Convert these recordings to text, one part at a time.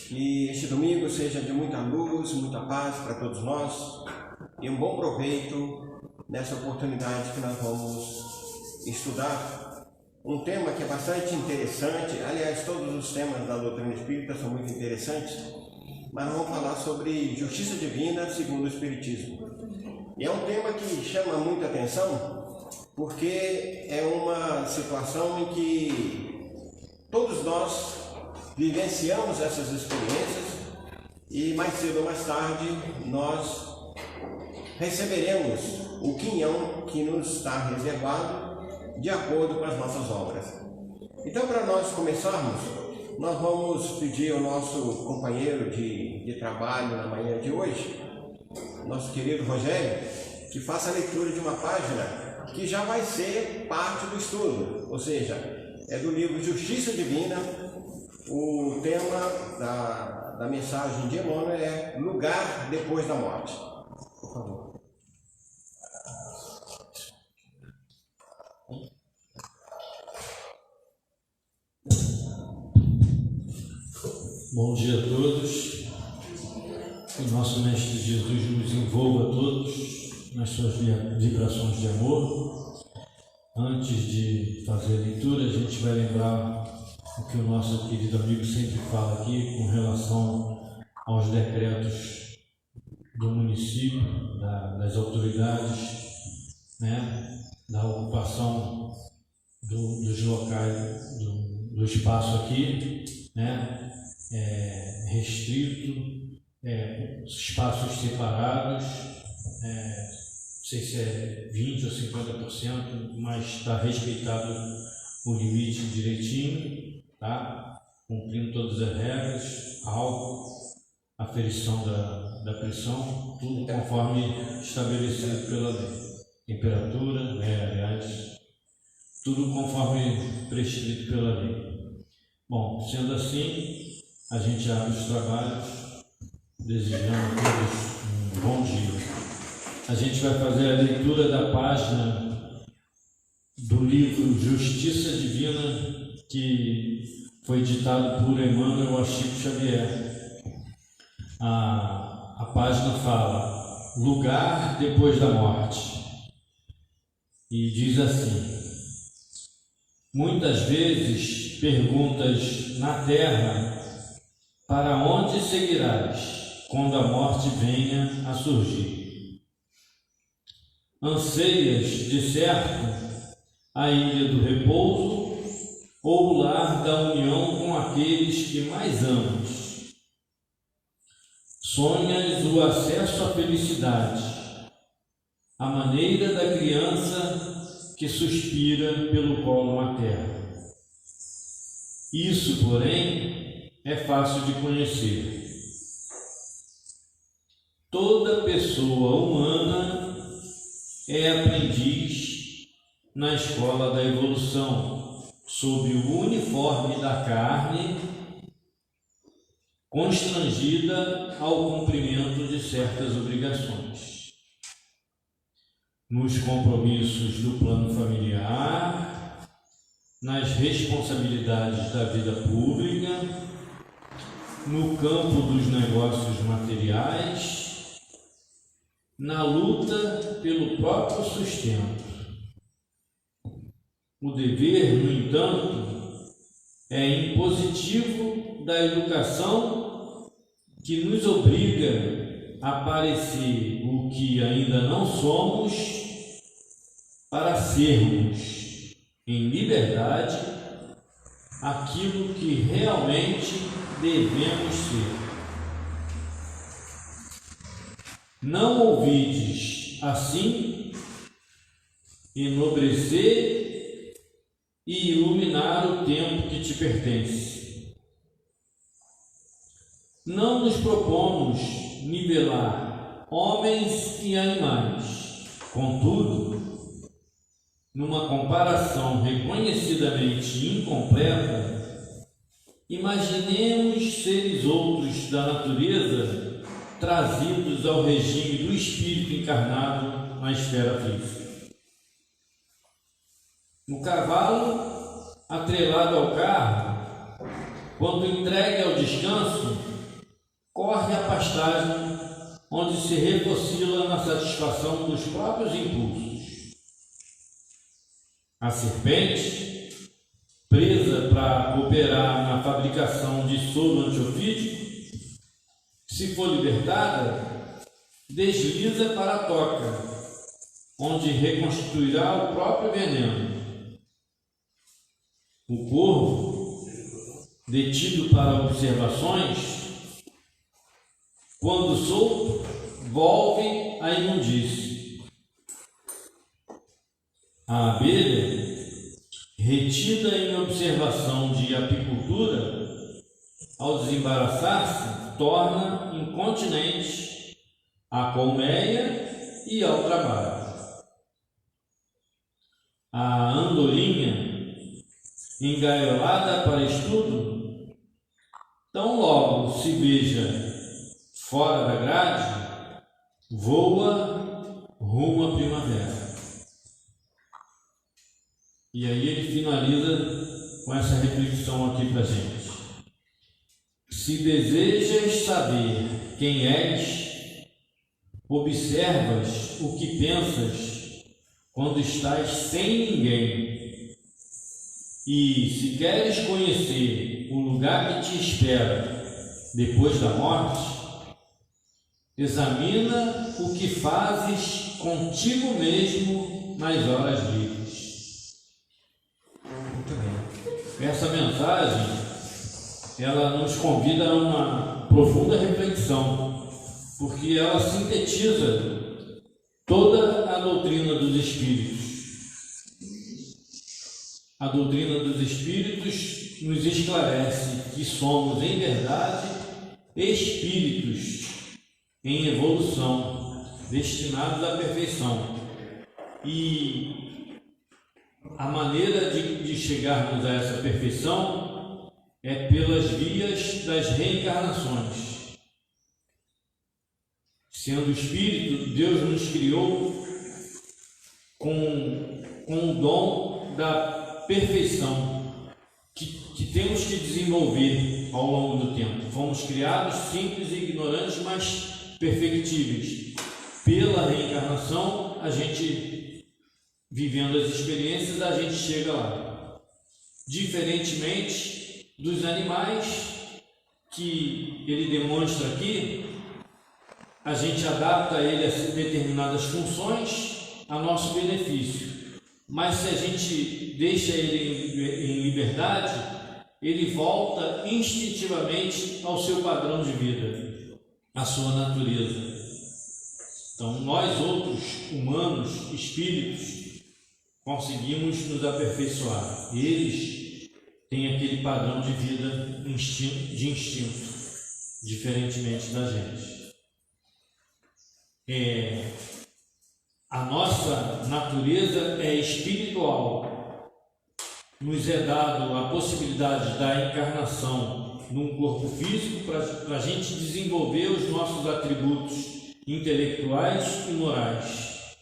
Que este domingo seja de muita luz, muita paz para todos nós e um bom proveito nessa oportunidade que nós vamos estudar um tema que é bastante interessante. Aliás, todos os temas da doutrina espírita são muito interessantes, mas nós vamos falar sobre justiça divina segundo o Espiritismo. E é um tema que chama muita atenção porque é uma situação em que todos nós vivenciamos essas experiências e mais cedo ou mais tarde nós receberemos o quinhão que nos está reservado de acordo com as nossas obras. Então, para nós começarmos, nós vamos pedir ao nosso companheiro de trabalho na manhã de hoje, nosso querido Rogério, que faça a leitura de uma página que já vai ser parte do estudo, ou seja, é do livro Justiça Divina. O tema da mensagem de Emmanuel é Lugar depois da morte. Por favor. Bom dia a todos. Que o nosso Mestre Jesus nos envolva a todos nas suas vibrações de amor. Antes de fazer a leitura, a gente vai lembrar o que o nosso querido amigo sempre fala aqui com relação aos decretos do município, das autoridades, da ocupação dos locais, do espaço aqui, restrito, espaços separados, não sei se é 20% ou 50%, mas está respeitado o limite direitinho, tá? Cumprindo todas as regras, álcool, aferição da pressão, tudo conforme estabelecido pela lei. Temperatura, aliás, tudo conforme prescrito pela lei. Bom, sendo assim, a gente abre os trabalhos, desejando a todos um bom dia. A gente vai fazer a leitura da página do livro Justiça Divina, que foi ditado por Emmanuel a Chico Xavier. A página fala Lugar depois da morte e diz assim: muitas vezes perguntas na terra, para onde seguirás quando a morte venha a surgir? Anseias, de certo, a ilha do repouso ou o lar da união com aqueles que mais amas? Sonhas o acesso à felicidade, a maneira da criança que suspira pelo colo materno. Isso, porém, é fácil de conhecer. Toda pessoa humana é aprendiz na escola da evolução, sob o uniforme da carne, constrangida ao cumprimento de certas obrigações. Nos compromissos do plano familiar, nas responsabilidades da vida pública, no campo dos negócios materiais, na luta pelo próprio sustento. O dever, no entanto, é impositivo da educação que nos obriga a parecer o que ainda não somos para sermos, em liberdade, aquilo que realmente devemos ser. Não ouvides, assim, enobrecer e iluminar o tempo que te pertence. Não nos propomos nivelar homens e animais, contudo, numa comparação reconhecidamente incompleta, imaginemos seres outros da natureza trazidos ao regime do espírito encarnado na esfera física. O cavalo, atrelado ao carro, quando entregue ao descanso, pastagem onde se refocila na satisfação dos próprios impulsos. A serpente, presa para cooperar na fabricação de soro antiofídico, se for libertada, desliza para a toca, onde reconstituirá o próprio veneno. O corvo, detido para observações, quando solto, volve à imundície. A abelha, retida em observação de apicultura, ao desembaraçar-se, torna incontinente à colmeia e ao trabalho. A andorinha, engaiolada para estudo, tão logo se veja fora da grade, voa rumo à primavera. E aí ele finaliza com essa reflexão aqui para a gente. Se desejas saber quem és, observas o que pensas quando estás sem ninguém. E se queres conhecer o lugar que te espera depois da morte, examina o que fazes contigo mesmo nas horas livres. Muito bem. Essa mensagem, ela nos convida a uma profunda reflexão, porque ela sintetiza toda a doutrina dos Espíritos. A doutrina dos Espíritos nos esclarece que somos, em verdade, espíritos em evolução, destinados à perfeição. E a maneira de chegarmos a essa perfeição é pelas vias das reencarnações. Sendo espírito, Deus nos criou com o dom da perfeição que temos que desenvolver ao longo do tempo. Fomos criados simples e ignorantes, mas perfectíveis. Pela reencarnação, a gente, vivendo as experiências, a gente chega lá. Diferentemente dos animais, que ele demonstra aqui, a gente adapta ele a determinadas funções a nosso benefício. Mas se a gente deixa ele em liberdade, ele volta instintivamente ao seu padrão de vida, à sua natureza. Então, nós outros, humanos, espíritos, conseguimos nos aperfeiçoar. Eles têm aquele padrão de vida de instinto, diferentemente da gente. A nossa natureza é espiritual. Nos é dado a possibilidade da encarnação num corpo físico para a gente desenvolver os nossos atributos intelectuais e morais.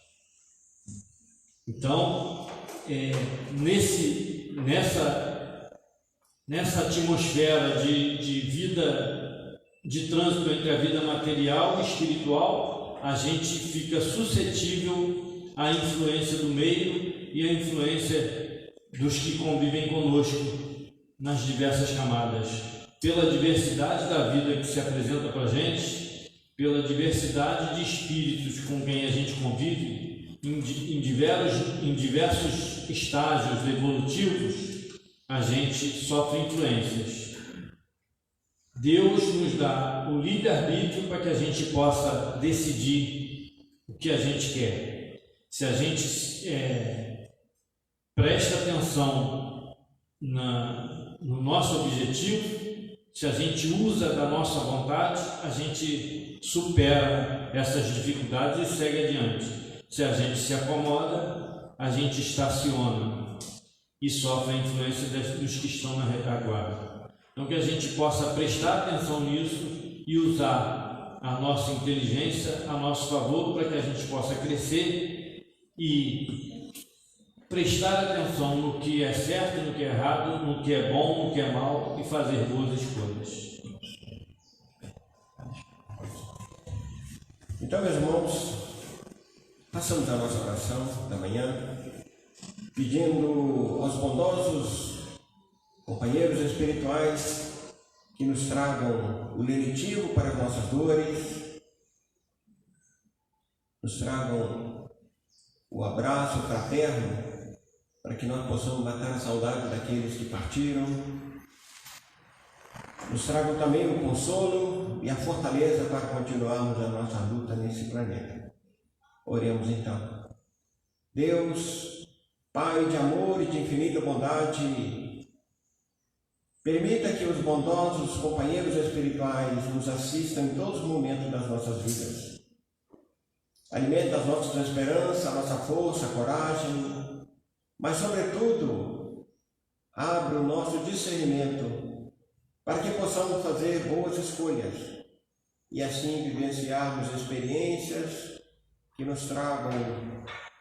Então, nessa atmosfera de vida, de trânsito entre a vida material e espiritual, a gente fica suscetível à influência do meio e à influência dos que convivem conosco nas diversas camadas, pela diversidade da vida que se apresenta para a gente, pela diversidade de espíritos com quem a gente convive, em diversos estágios evolutivos, a gente sofre influências. Deus nos dá o livre-arbítrio para que a gente possa decidir o que a gente quer. Se a gente presta atenção no nosso objetivo, se a gente usa da nossa vontade, a gente supera essas dificuldades e segue adiante. Se a gente se acomoda, a gente estaciona e sofre a influência dos que estão na retaguarda. Então, que a gente possa prestar atenção nisso e usar a nossa inteligência a nosso favor para que a gente possa crescer e prestar atenção no que é certo, no que é errado, no que é bom, no que é mal e fazer boas escolhas. Então, meus irmãos, passamos a nossa oração da manhã, pedindo aos bondosos companheiros espirituais que nos tragam o lenitivo para as nossas dores, nos tragam o abraço fraterno para que nós possamos matar a saudade daqueles que partiram, nos tragam também o consolo e a fortaleza para continuarmos a nossa luta nesse planeta. Oremos então. Deus, Pai de amor e de infinita bondade, permita que os bondosos companheiros espirituais nos assistam em todos os momentos das nossas vidas. Alimenta as nossas esperanças, a nossa força, a coragem, mas sobretudo, abre o nosso discernimento para que possamos fazer boas escolhas e assim vivenciarmos experiências que nos tragam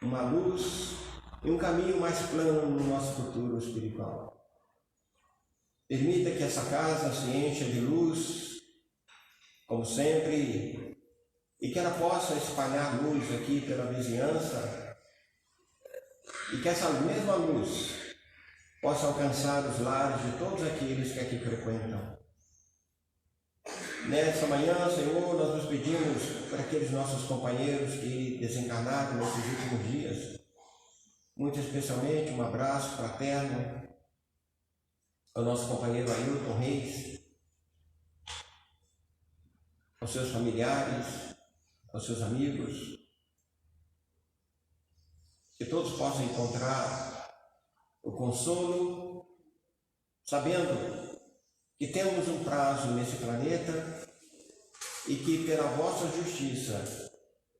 uma luz e um caminho mais plano no nosso futuro espiritual. Permita que essa casa se encha de luz, como sempre, e que ela possa espalhar luz aqui pela vizinhança, e que essa mesma luz possa alcançar os lares de todos aqueles que aqui frequentam. Nessa manhã, Senhor, nós nos pedimos para aqueles nossos companheiros que desencarnaram nesses últimos dias, muito especialmente um abraço fraterno ao nosso companheiro Ailton Reis, aos seus familiares, aos seus amigos, que todos possam encontrar o consolo, sabendo que temos um prazo nesse planeta e que pela vossa justiça,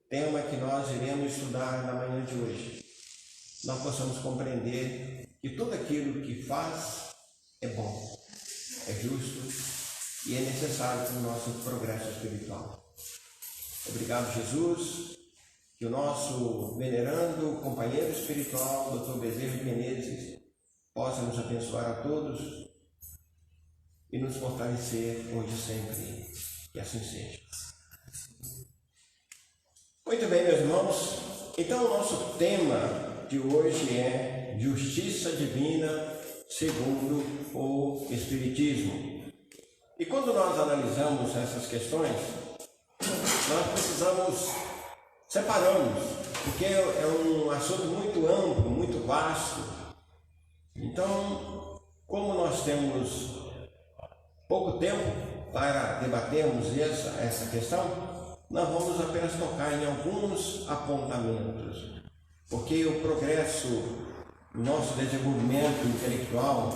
tema que nós iremos estudar na manhã de hoje, nós possamos compreender que tudo aquilo que faz é bom, é justo e é necessário para o nosso progresso espiritual. Obrigado, Jesus, que o nosso venerando companheiro espiritual, Dr. Bezerra de Menezes, possa nos abençoar a todos e nos fortalecer hoje e sempre, que assim seja. Muito bem, meus irmãos, então o nosso tema de hoje é Justiça Divina segundo o Espiritismo. E quando nós analisamos essas questões, nós precisamos separarmos, porque é um assunto muito amplo, muito vasto. Então, como nós temos pouco tempo para debatermos essa questão, nós vamos apenas tocar em alguns apontamentos, porque o progresso, o nosso desenvolvimento intelectual,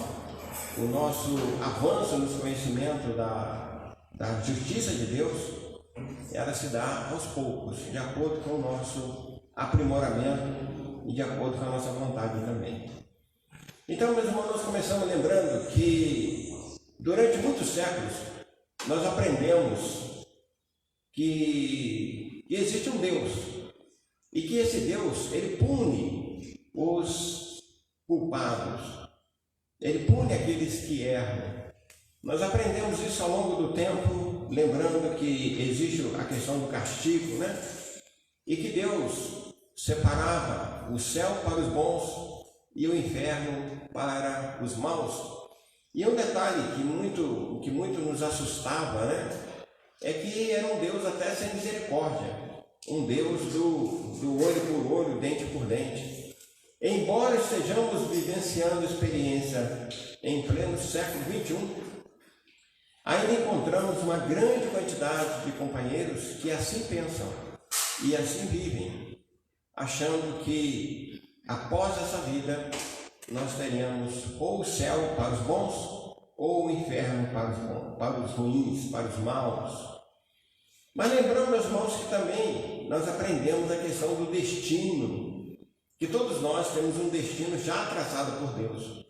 o nosso avanço nos conhecimentos da justiça de Deus, ela se dá aos poucos, de acordo com o nosso aprimoramento e de acordo com a nossa vontade também. Então, meus irmãos, nós começamos lembrando que durante muitos séculos nós aprendemos que existe um Deus e que esse Deus, ele pune os culpados, ele pune aqueles que erram. Nós aprendemos isso ao longo do tempo, lembrando que existe a questão do castigo, né? E que Deus separava o céu para os bons e o inferno para os maus. E um detalhe que muito nos assustava, né? É que era um Deus até sem misericórdia, um Deus do olho por olho, dente por dente. Embora estejamos vivenciando experiência em pleno século XXI, ainda encontramos uma grande quantidade de companheiros que assim pensam e assim vivem, achando que após essa vida nós teríamos ou o céu para os bons ou o inferno para os ruins, para os maus. Mas lembramos, meus irmãos, que também nós aprendemos a questão do destino, que todos nós temos um destino já traçado por Deus.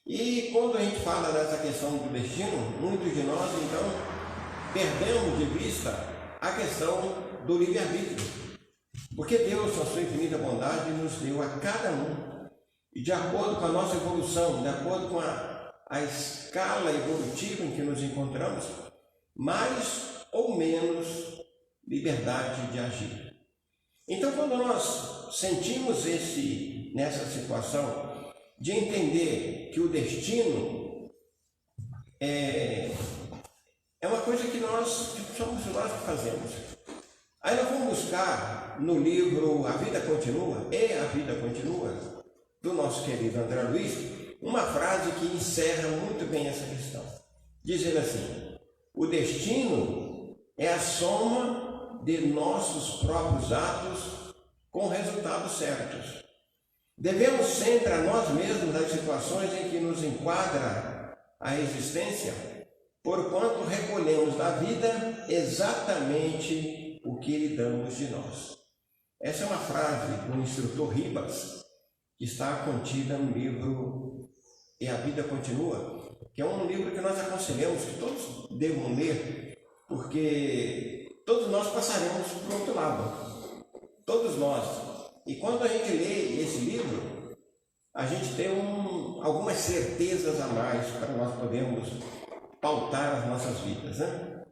E quando a gente fala dessa questão do destino, muitos de nós, então, perdemos de vista a questão do livre-arbítrio. Porque Deus, com a sua infinita bondade, nos deu a cada um, e de acordo com a nossa evolução, de acordo com a escala evolutiva em que nos encontramos, mais ou menos liberdade de agir. Então, quando nós sentimos nessa situação de entender que o destino é uma coisa que somos nós que fazemos. Aí nós vamos buscar no livro A Vida Continua, do nosso querido André Luiz, uma frase que encerra muito bem essa questão. Dizendo assim: o destino é a soma de nossos próprios atos com resultados certos. Devemos sempre a nós mesmos as situações em que nos enquadra a existência, porquanto recolhemos da vida exatamente o que lhe damos de nós. Essa é uma frase do instrutor Ribas, que está contida no livro E a Vida Continua, que é um livro que nós aconselhamos que todos devam ler, porque todos nós passaremos para o outro lado, todos nós. E quando a gente lê esse livro, a gente tem algumas certezas a mais para nós podermos pautar as nossas vidas, né?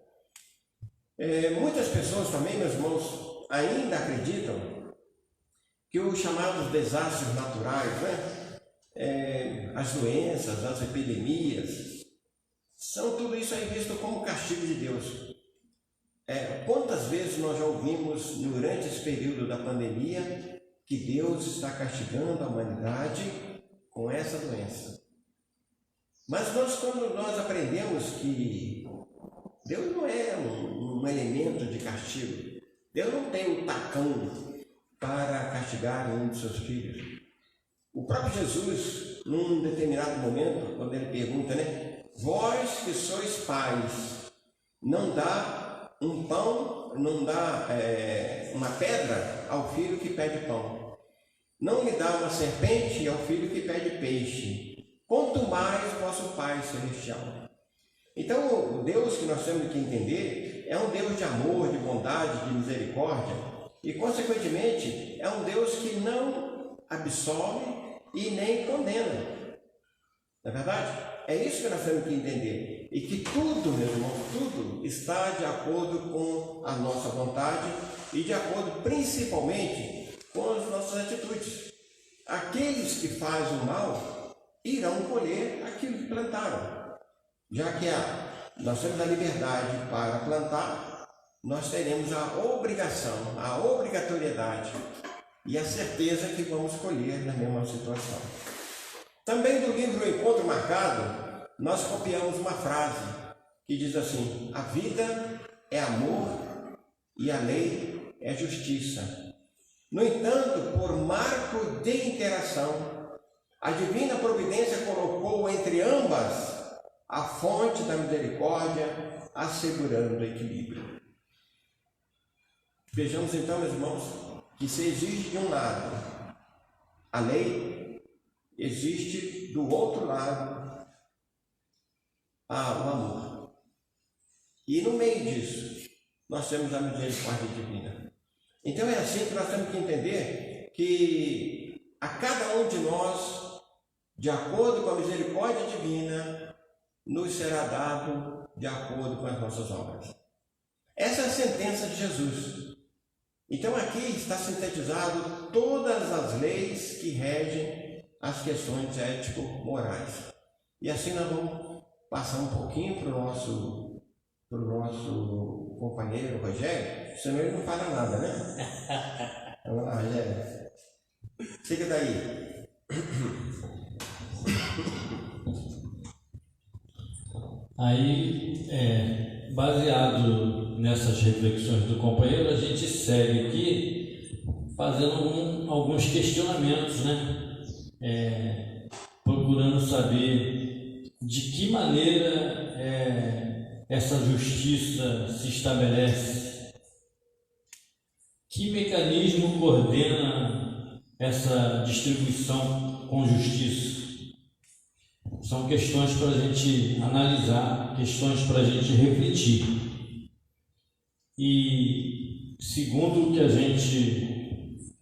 Muitas pessoas também, meus irmãos, ainda acreditam que os chamados desastres naturais, né? As doenças, as epidemias, são tudo isso aí visto como castigo de Deus. Quantas vezes nós já ouvimos durante esse período da pandemia que Deus está castigando a humanidade com essa doença? Mas quando nós aprendemos que Deus não é um elemento de castigo, Deus não tem um tacão para castigar um de seus filhos. O próprio Jesus, num determinado momento, quando ele pergunta, né? Vós que sois pais, não dá um pão, não dá uma pedra ao filho que pede pão. Não lhe dá uma serpente ao filho que pede peixe. Quanto mais vosso Pai Celestial. Então, o Deus que nós temos que entender é um Deus de amor, de bondade, de misericórdia e, consequentemente, é um Deus que não absolve e nem condena. Não é verdade? É isso que nós temos que entender. E que tudo, meu irmão, tudo está de acordo com a nossa vontade e de acordo principalmente com as nossas atitudes. Aqueles que fazem o mal irão colher aquilo que plantaram. Já que nós temos a liberdade para plantar, nós teremos a obrigação, a obrigatoriedade e a certeza que vamos colher na mesma situação. Também do livro O Encontro Marcado, nós copiamos uma frase que diz assim: a vida é amor e a lei é justiça. No entanto, por marco de interação, a divina providência colocou entre ambas a fonte da misericórdia, assegurando o equilíbrio. Vejamos então, meus irmãos, que se existe de um lado a lei, existe do outro lado o amor. E no meio disso, nós temos a misericórdia divina. Então é assim que nós temos que entender que a cada um de nós, de acordo com a misericórdia divina, nos será dado de acordo com as nossas obras. Essa é a sentença de Jesus. Então aqui está sintetizado todas as leis que regem as questões ético-morais. E assim nós vamos passar um pouquinho para o nosso companheiro Rogério, senão ele não fala nada, né? Vamos lá, Rogério. Siga daí. Aí, baseado nessas reflexões do companheiro, a gente segue aqui fazendo alguns questionamentos, né? Procurando saber de que maneira essa justiça se estabelece, que mecanismo coordena essa distribuição com justiça. São questões para a gente analisar, questões para a gente refletir. E segundo o que a gente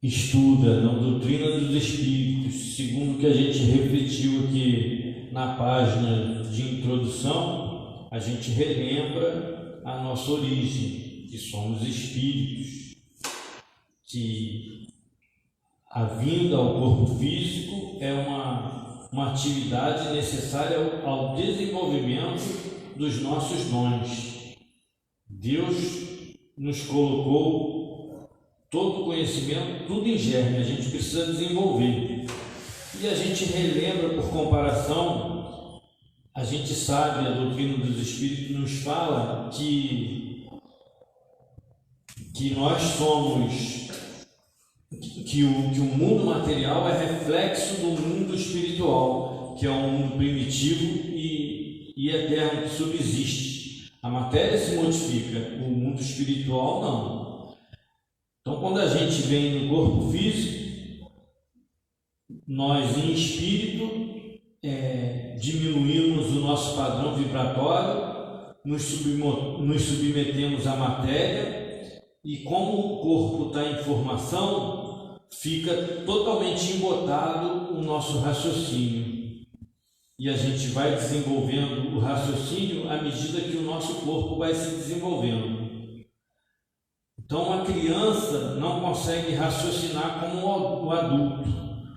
estuda na doutrina dos Espíritos, segundo o que a gente refletiu aqui na página de introdução, a gente relembra a nossa origem. que somos espíritos, que a vinda ao corpo físico é uma atividade necessária ao desenvolvimento dos nossos dons. Deus nos colocou todo o conhecimento, tudo em germe, a gente precisa desenvolver. E a gente relembra por comparação, a gente sabe, a doutrina dos Espíritos nos fala que nós somos, que o mundo material é reflexo do mundo espiritual, que é um mundo primitivo e eterno que subsiste. A matéria se modifica, o mundo espiritual não. Então, quando a gente vem no corpo físico, nós em espírito diminuímos o nosso padrão vibratório, nos submetemos à matéria, e como o corpo está em formação, fica totalmente embotado o nosso raciocínio. E a gente vai desenvolvendo o raciocínio à medida que o nosso corpo vai se desenvolvendo. Então, a criança não consegue raciocinar como o adulto,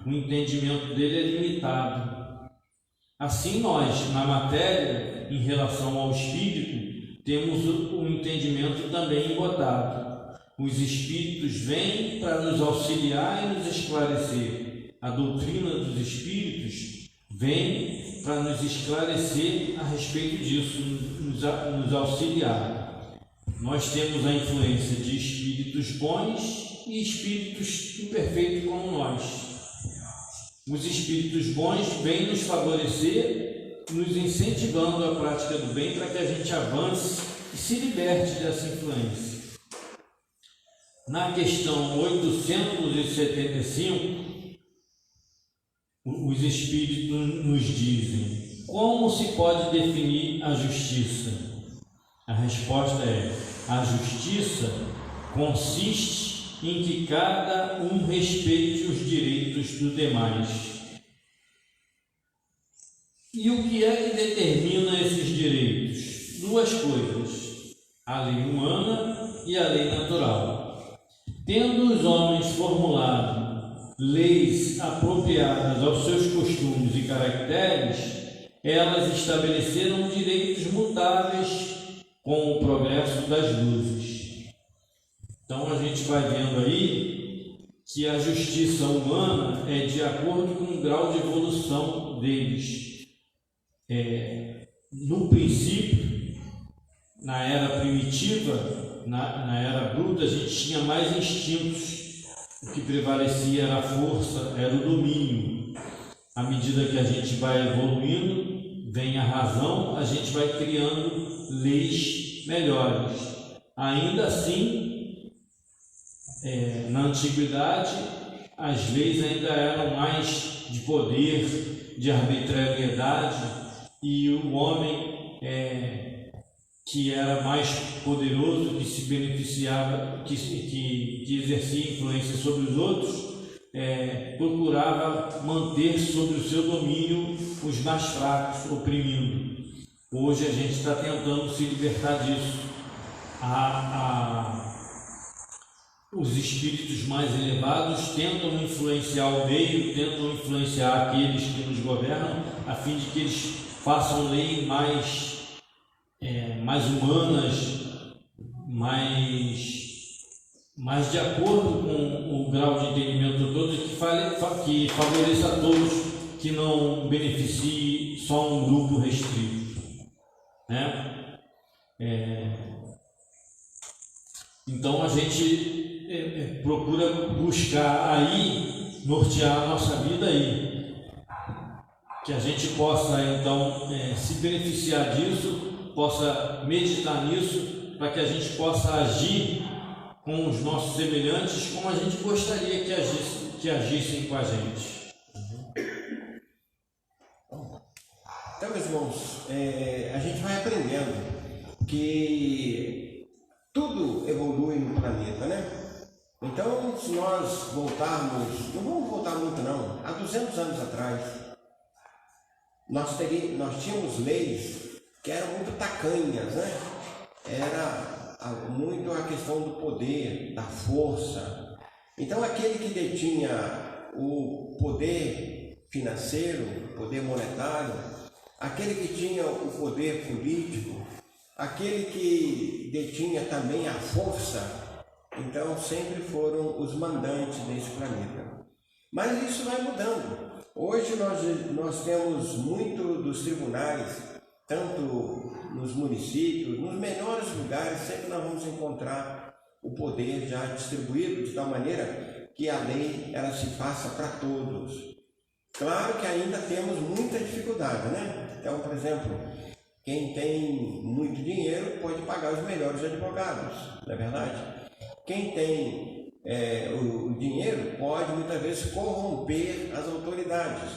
o entendimento dele é limitado. Assim, nós, na matéria, em relação ao espírito, temos um entendimento também embotado. Os espíritos vêm para nos auxiliar e nos esclarecer. A doutrina dos espíritos vem para nos esclarecer a respeito disso, nos auxiliar. Nós temos a influência de espíritos bons e espíritos imperfeitos como nós. Os espíritos bons vêm nos favorecer, nos incentivando a prática do bem para que a gente avance e se liberte dessa influência. Na questão 875, os Espíritos nos dizem: como se pode definir a justiça? A resposta é: a justiça consiste em que cada um respeite os direitos dos demais. E o que é que determina esses direitos? Duas coisas: a lei humana e a lei natural. Tendo os homens formulado leis apropriadas aos seus costumes e caracteres, elas estabeleceram direitos mutáveis com o progresso das luzes. Então a gente vai vendo aí que a justiça humana é de acordo com o grau de evolução deles. No princípio, na era primitiva, na era bruta, a gente tinha mais instintos. O que prevalecia era a força, era o domínio. À medida que a gente vai evoluindo, vem a razão, a gente vai criando leis melhores. Ainda assim, na antiguidade, as leis ainda eram mais de poder, de arbitrariedade, e o homem que era mais poderoso, que se beneficiava, que exercia influência sobre os outros, procurava manter sob o seu domínio os mais fracos, oprimindo. Hoje a gente está tentando se libertar disso. Os espíritos mais elevados tentam influenciar o meio, tentam influenciar aqueles que nos governam, a fim de que eles façam leis mais humanas, mais de acordo com o grau de entendimento de todos, que favoreça a todos, que não beneficie só um grupo restrito, né? Então a gente procura buscar aí, nortear a nossa vida aí, que a gente possa então se beneficiar disso, possa meditar nisso, para que a gente possa agir com os nossos semelhantes como a gente gostaria que agissem com a gente. Então, meus irmãos, a gente vai aprendendo que tudo evolui no planeta, né? Então, se nós voltarmos, não vamos voltar muito não, há 200 anos atrás, nós tínhamos leis que eram muito tacanhas, né? Era muito a questão do poder, da força. Então, aquele que detinha o poder financeiro, o poder monetário, aquele que tinha o poder político, aquele que detinha também a força, então sempre foram os mandantes desse planeta. Mas isso vai mudando. Hoje nós temos muito dos tribunais, tanto nos municípios, nos melhores lugares, sempre nós vamos encontrar o poder já distribuído de tal maneira que a lei ela se faça para todos. Claro que ainda temos muita dificuldade, né? Então, por exemplo, quem tem muito dinheiro pode pagar os melhores advogados, não é verdade? Quem tem o dinheiro pode muitas vezes corromper as autoridades,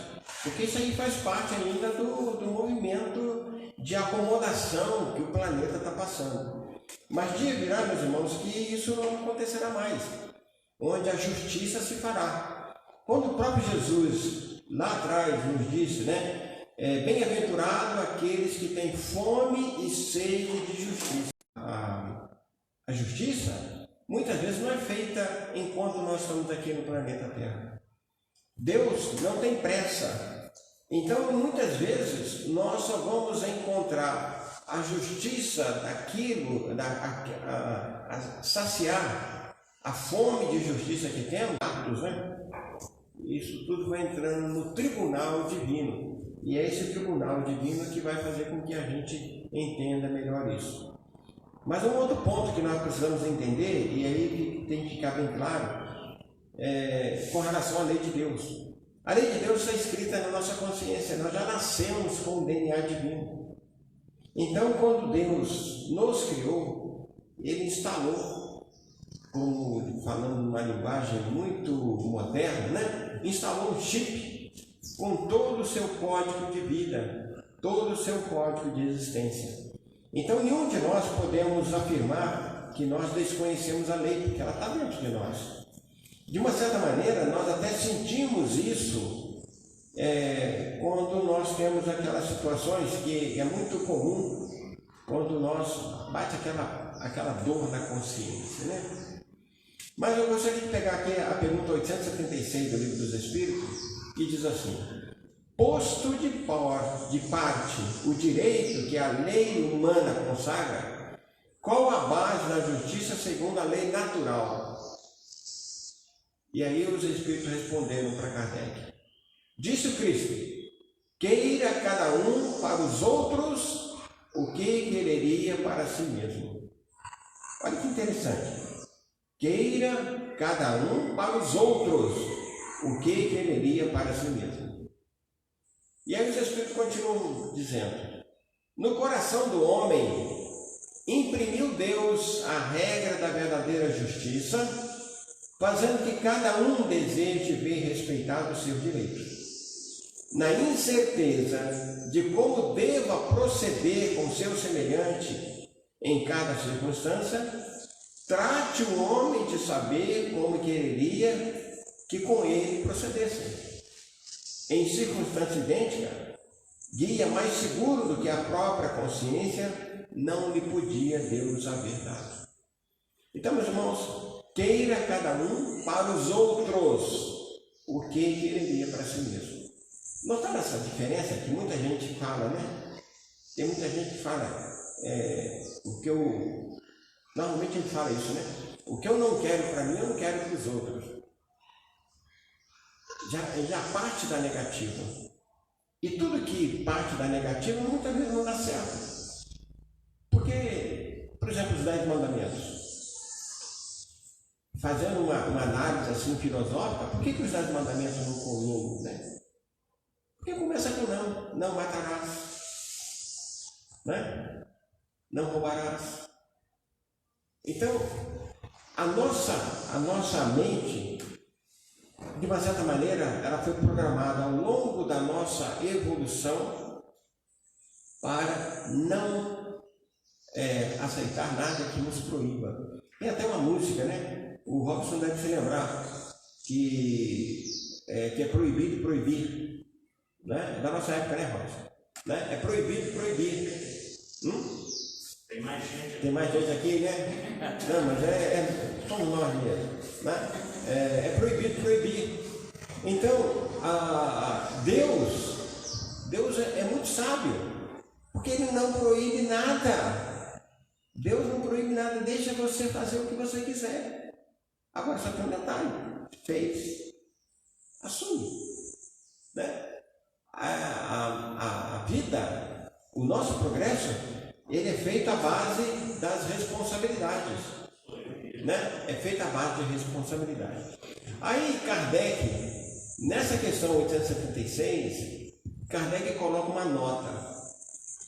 porque isso aí faz parte ainda do movimento de acomodação que o planeta está passando. Mas dia virá, meus irmãos, que isso não acontecerá mais, onde a justiça se fará. Quando o próprio Jesus lá atrás nos disse, né? Bem-aventurado aqueles que têm fome e sede de justiça. A justiça muitas vezes não é feita enquanto nós estamos aqui no planeta Terra. Deus não tem pressa. Então, muitas vezes, nós só vamos encontrar a justiça daquilo, saciar a fome de justiça que temos, né? Isso tudo vai entrando no tribunal divino. E é esse tribunal divino que vai fazer com que a gente entenda melhor isso. Mas um outro ponto que nós precisamos entender, e aí que tem que ficar bem claro, com relação à lei de Deus. A lei de Deus está escrita na nossa consciência, nós já nascemos com o DNA divino. Então, quando Deus nos criou, Ele instalou, como falando numa linguagem muito moderna, né? Instalou um chip com todo o seu código de vida, todo o seu código de existência. Então, nenhum de nós podemos afirmar que nós desconhecemos a lei, porque ela está dentro de nós. De uma certa maneira, nós até sentimos isso quando nós temos aquelas situações que é muito comum, quando nós bate aquela dor na consciência, né? Mas eu gostaria de pegar aqui a pergunta 876 do Livro dos Espíritos, que diz assim: posto de parte o direito que a lei humana consagra, qual a base da justiça segundo a lei natural? E aí os Espíritos responderam para Kardec: disse o Cristo, queira cada um para os outros o que quereria para si mesmo. Olha que interessante. Queira cada um para os outros o que quereria para si mesmo. E aí os Espíritos continuam dizendo: no coração do homem imprimiu Deus a regra da verdadeira justiça, fazendo que cada um deseje ver respeitados os seus direitos. Na incerteza de como deva proceder com seu semelhante em cada circunstância, trate o homem de saber como quereria que com ele procedessem. Em circunstância idêntica, guia mais seguro do que a própria consciência, não lhe podia Deus haver dado. Então, meus irmãos, queira cada um para os outros o que quereria para si mesmo. Notaram essa diferença que muita gente fala, né? Tem muita gente que fala, normalmente a gente fala isso, né? O que eu não quero para mim, eu não quero para os outros. Já parte da negativa. E tudo que parte da negativa muitas vezes não dá certo. Porque, por exemplo, os 10 mandamentos. Fazendo uma análise assim filosófica, por que os 10 mandamentos não combinam, né? Porque começa com não matarás, né? Não roubarás. Então, a nossa mente, de uma certa maneira, ela foi programada ao longo da nossa evolução para não aceitar nada que nos proíba. Tem até uma música, né? O Robson deve se lembrar que é proibido proibir. Né? Da nossa época, né, Robson? Né? É proibido proibir. Tem mais gente. Tem mais gente aqui, né? Não, mas somos nós mesmo, né? É proibido proibir. Então, Deus é muito sábio, porque Ele não proíbe nada. Deus não proíbe nada, deixa você fazer o que você quiser. Agora só tem um detalhe: fez, assume, né? A vida, o nosso progresso, ele é feito à base das responsabilidades, né? É feito à base de responsabilidade. Aí Kardec, nessa questão 876, Kardec coloca uma nota.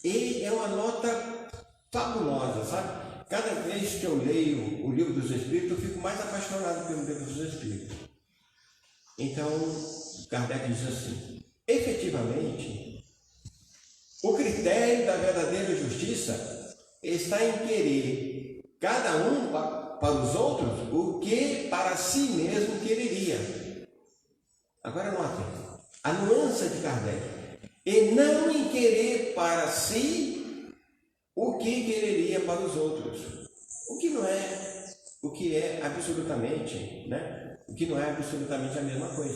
E é uma nota fabulosa, sabe? Cada vez que eu leio o Livro dos Espíritos, eu fico mais apaixonado pelo Livro dos Espíritos. Então, Kardec diz assim: efetivamente, o critério da verdadeira justiça está em querer cada um para os outros o que para si mesmo quereria. Agora notem a nuance de Kardec. E não em querer para si o que quereria para os outros. O que é absolutamente, né? O que não é absolutamente a mesma coisa.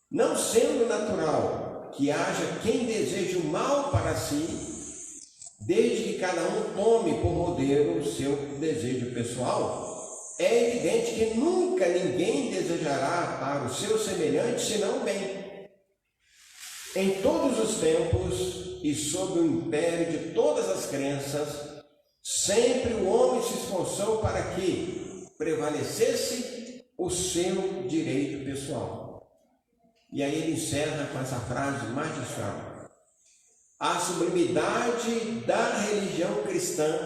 Não sendo natural que haja quem deseje o mal para si, desde que cada um tome por modelo o seu desejo pessoal, é evidente que nunca ninguém desejará para o seu semelhante senão o bem. Em todos os tempos e sob o império de todas as crenças, sempre o homem se esforçou para que prevalecesse o seu direito pessoal. E aí ele encerra com essa frase magistral: a sublimidade da religião cristã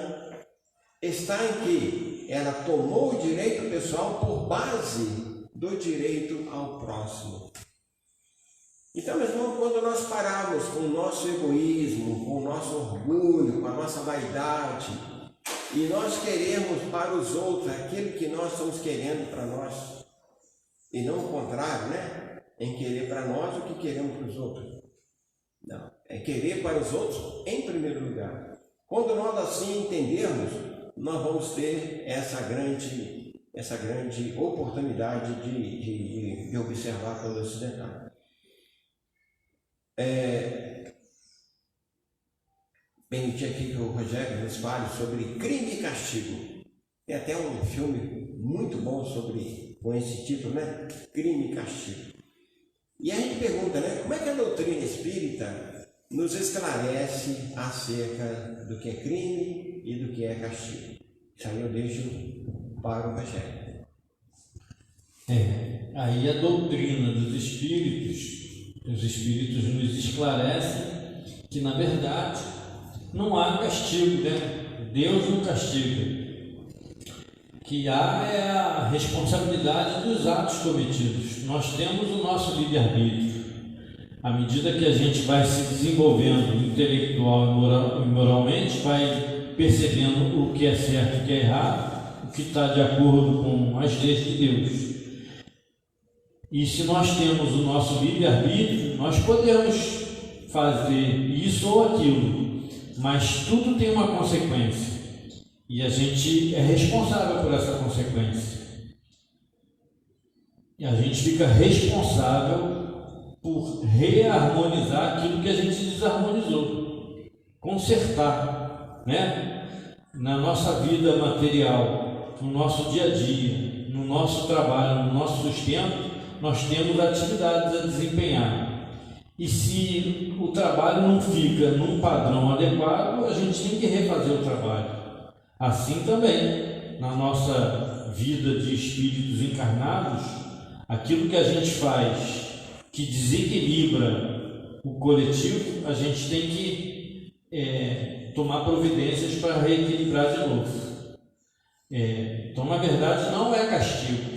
está em que ela tomou o direito pessoal por base do direito ao próximo. Então, meus irmãos, quando nós pararmos com o nosso egoísmo, com o nosso orgulho, com a nossa vaidade, e nós queremos para os outros aquilo que nós estamos querendo para nós, e não o contrário, né? Em querer para nós o que queremos para os outros. Não, é querer para os outros em primeiro lugar. Quando nós assim entendermos, nós vamos ter essa grande oportunidade de observar todo esse detalhe. Permitir aqui que o Rogério nos fale sobre crime e castigo. Tem até um filme muito bom com esse título, né? Crime e castigo. E a gente pergunta, né? Como é que a doutrina espírita nos esclarece acerca do que é crime e do que é castigo? Isso aí eu deixo para o Rogério. Aí a doutrina dos espíritos, os espíritos nos esclarecem que, na verdade, não há castigo, né? Deus não castiga. O que há é a responsabilidade dos atos cometidos. Nós temos o nosso livre-arbítrio. À medida que a gente vai se desenvolvendo intelectual e moralmente, vai percebendo o que é certo e o que é errado, o que está de acordo com as leis de Deus. E se nós temos o nosso livre-arbítrio, nós podemos fazer isso ou aquilo, mas tudo tem uma consequência. E a gente é responsável por essa consequência. E a gente fica responsável por reharmonizar aquilo que a gente desarmonizou, consertar, né? Na nossa vida material, no nosso dia a dia, no nosso trabalho, no nosso sustento, nós temos atividades a desempenhar. E se o trabalho não fica num padrão adequado, a gente tem que refazer o trabalho. Assim também, na nossa vida de espíritos encarnados, aquilo que a gente faz que desequilibra o coletivo, a gente tem que tomar providências para reequilibrar de novo. Então, na verdade, não é castigo.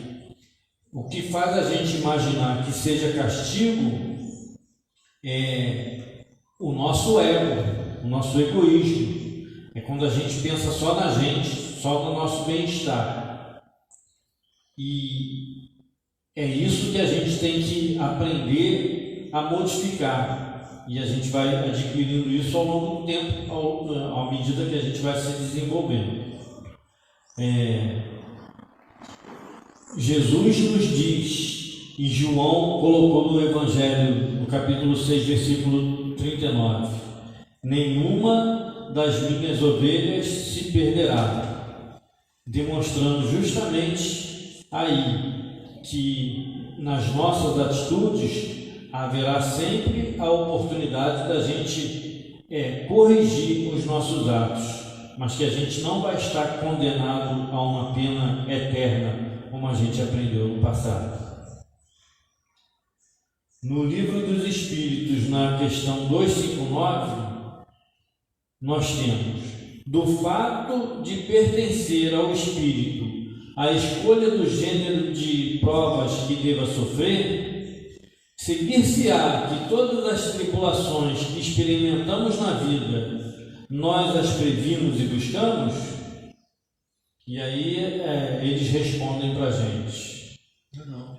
O que faz a gente imaginar que seja castigo é o nosso ego, o nosso egoísmo. É quando a gente pensa só na gente, só no nosso bem-estar. E é isso que a gente tem que aprender a modificar. e a gente vai adquirindo isso ao longo do tempo, à medida que a gente vai se desenvolvendo. Jesus nos diz, e João colocou no Evangelho, no capítulo 6, versículo 39, nenhuma das minhas ovelhas se perderá, demonstrando justamente aí que nas nossas atitudes haverá sempre a oportunidade da gente corrigir os nossos atos, mas que a gente não vai estar condenado a uma pena eterna, como a gente aprendeu no passado. No Livro dos Espíritos, na questão 259, nós temos: do fato de pertencer ao espírito a escolha do gênero de provas que deva sofrer, seguir-se-á que todas as tribulações que experimentamos na vida nós as previmos e buscamos? E aí eles respondem para a gente. Não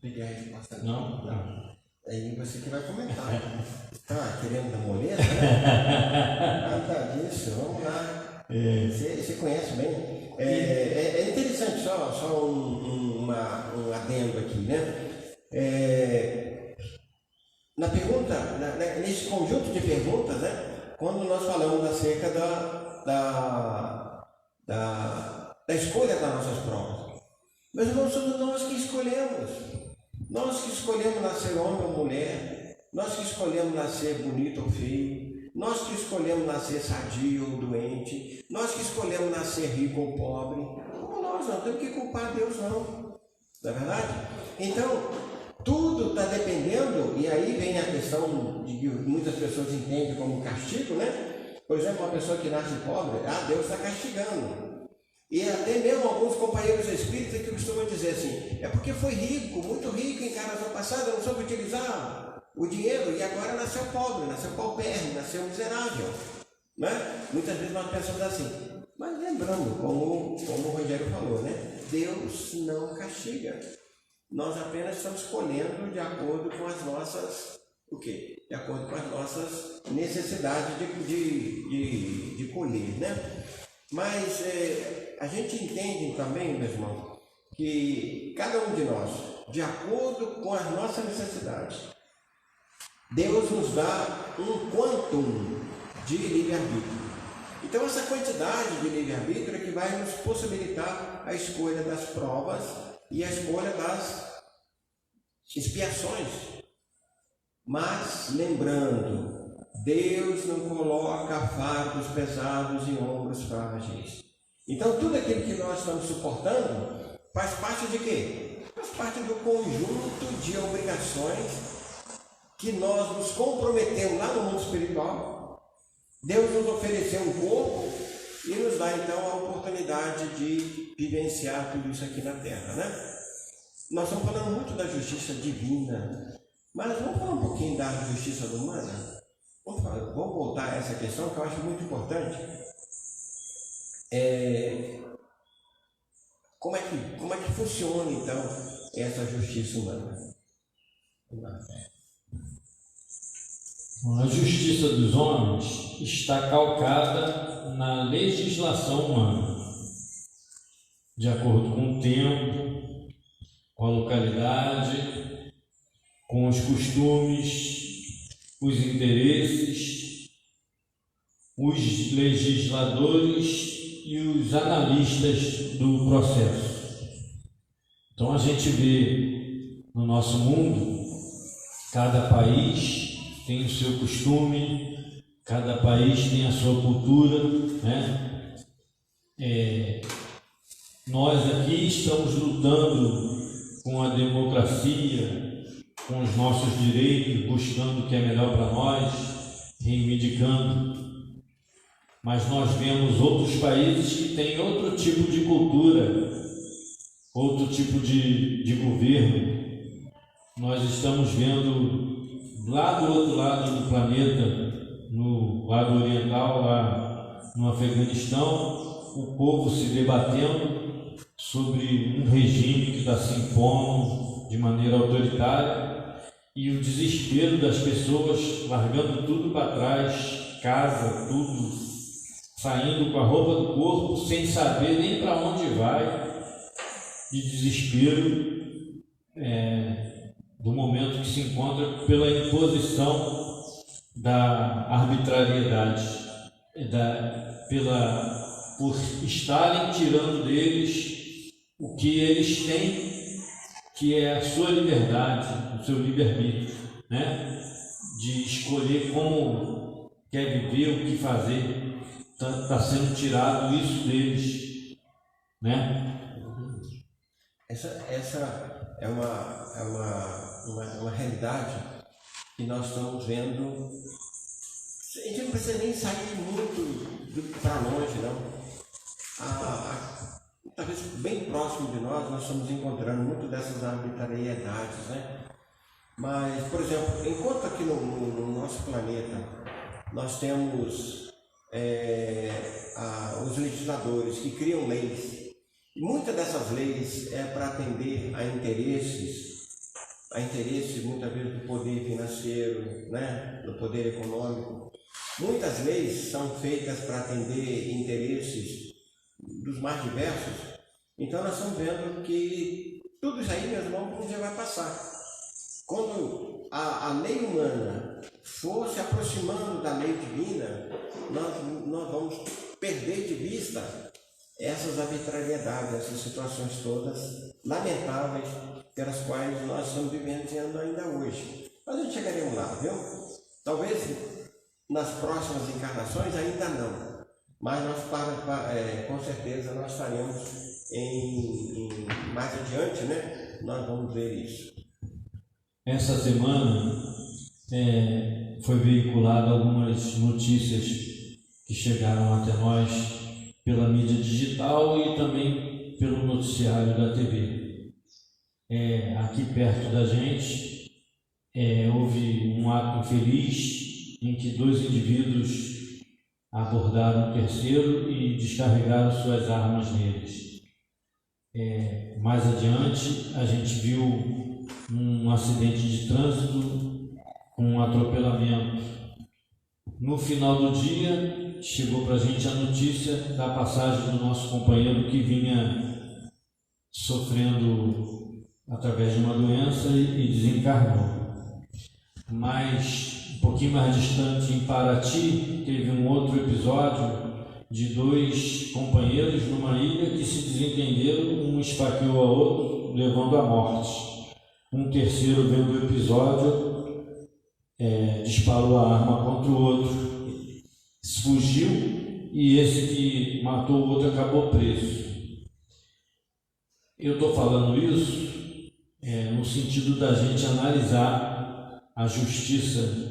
peguei a resposta. Não? Aí você que vai comentar. Tá querendo dar moleza, né? Nada disso, vamos lá. Você conhece bem. É interessante, só um adendo aqui, né? Na pergunta, nesse conjunto de perguntas, né? Quando nós falamos acerca da escolha das nossas provas, mas não somos nós que escolhemos. Nós que escolhemos nascer homem ou mulher, nós que escolhemos nascer bonito ou feio, nós que escolhemos nascer sadio ou doente, nós que escolhemos nascer rico ou pobre. Como nós não temos que culpar Deus, não é verdade? Então, tudo está dependendo, e aí vem a questão de que muitas pessoas entendem como castigo, né? Por exemplo, uma pessoa que nasce pobre, Deus está castigando. E até mesmo alguns companheiros espíritas que costumam dizer assim, é porque foi rico, muito rico em encarnação passada, não soube utilizar o dinheiro e agora nasceu pobre, nasceu paupérrimo, nasceu miserável, né? Muitas vezes nós pensamos assim, mas lembrando, como o Rogério falou, né? Deus não castiga, nós apenas estamos escolhendo de acordo com as nossas, de acordo com as nossas necessidades de colher, né? Mas a gente entende também, meu irmão, que cada um de nós, de acordo com as nossas necessidades, Deus nos dá um quantum de livre-arbítrio. Então essa quantidade de livre-arbítrio é que vai nos possibilitar a escolha das provas e a escolha das expiações. Mas lembrando, Deus não coloca fardos pesados em ombros frágeis. Então tudo aquilo que nós estamos suportando faz parte de quê? Faz parte do conjunto de obrigações que nós nos comprometemos lá no mundo espiritual. Deus nos ofereceu um corpo e nos dá então a oportunidade de vivenciar tudo isso aqui na Terra, né? Nós estamos falando muito da justiça divina, mas vamos falar um pouquinho da justiça humana? Vamos voltar a essa questão que eu acho muito importante. Como é que funciona então essa justiça humana? A justiça dos homens está calcada na legislação humana, de acordo com o tempo, com a localidade, com os costumes, os interesses, os legisladores e os analistas do processo. Então a gente vê no nosso mundo, cada país tem o seu costume, cada país tem a sua cultura, né? Nós aqui estamos lutando com a democracia, com os nossos direitos, buscando o que é melhor para nós, reivindicando. Mas nós vemos outros países que têm outro tipo de cultura, outro tipo de governo. Nós estamos vendo lá do outro lado do planeta, no lado oriental, lá no Afeganistão, o povo se debatendo sobre um regime que está se impondo de maneira autoritária. e o desespero das pessoas largando tudo para trás, casa, tudo, saindo com a roupa do corpo, sem saber nem para onde vai, de desespero do momento que se encontra pela imposição da arbitrariedade, por estarem tirando deles o que eles têm, que é a sua liberdade, o seu livre-arbítrio, né? De escolher como quer viver, o que fazer. Está sendo tirado isso deles, né? Essa é uma realidade que nós estamos vendo. A gente não precisa nem sair muito para longe, não. Talvez bem próximo de nós estamos encontrando muito dessas arbitrariedades, né? Mas, por exemplo, enquanto aqui no nosso planeta nós temos os legisladores que criam leis, e muitas dessas leis é para atender a interesses muitas vezes do poder financeiro, né? Do poder econômico. Muitas leis são feitas para atender interesses dos mais diversos. Então nós estamos vendo que tudo isso aí, meus irmãos, um dia vai passar. Quando a lei humana for se aproximando da lei divina, nós vamos perder de vista essas arbitrariedades, essas situações todas lamentáveis pelas quais nós estamos vivenciando ainda hoje. Mas nós chegaremos lá, viu? Talvez nas próximas encarnações ainda não, mas nós com certeza nós estaremos mais adiante, né? Nós vamos ver isso. Essa semana foi veiculada algumas notícias que chegaram até nós pela mídia digital e também pelo noticiário da TV. Aqui perto da gente houve um ato infeliz em que 2 indivíduos abordaram o terceiro e descarregaram suas armas neles. Mais adiante, a gente viu um acidente de trânsito, um atropelamento. No final do dia, chegou para a gente a notícia da passagem do nosso companheiro que vinha sofrendo através de uma doença e desencarnou. Mas um pouquinho mais distante, em Paraty, teve um outro episódio de 2 companheiros numa ilha que se desentenderam, um esfaqueou a outro, levando à morte. Um terceiro, vendo o episódio, disparou a arma contra o outro, fugiu, e esse que matou o outro acabou preso. Eu estou falando isso no sentido da gente analisar a justiça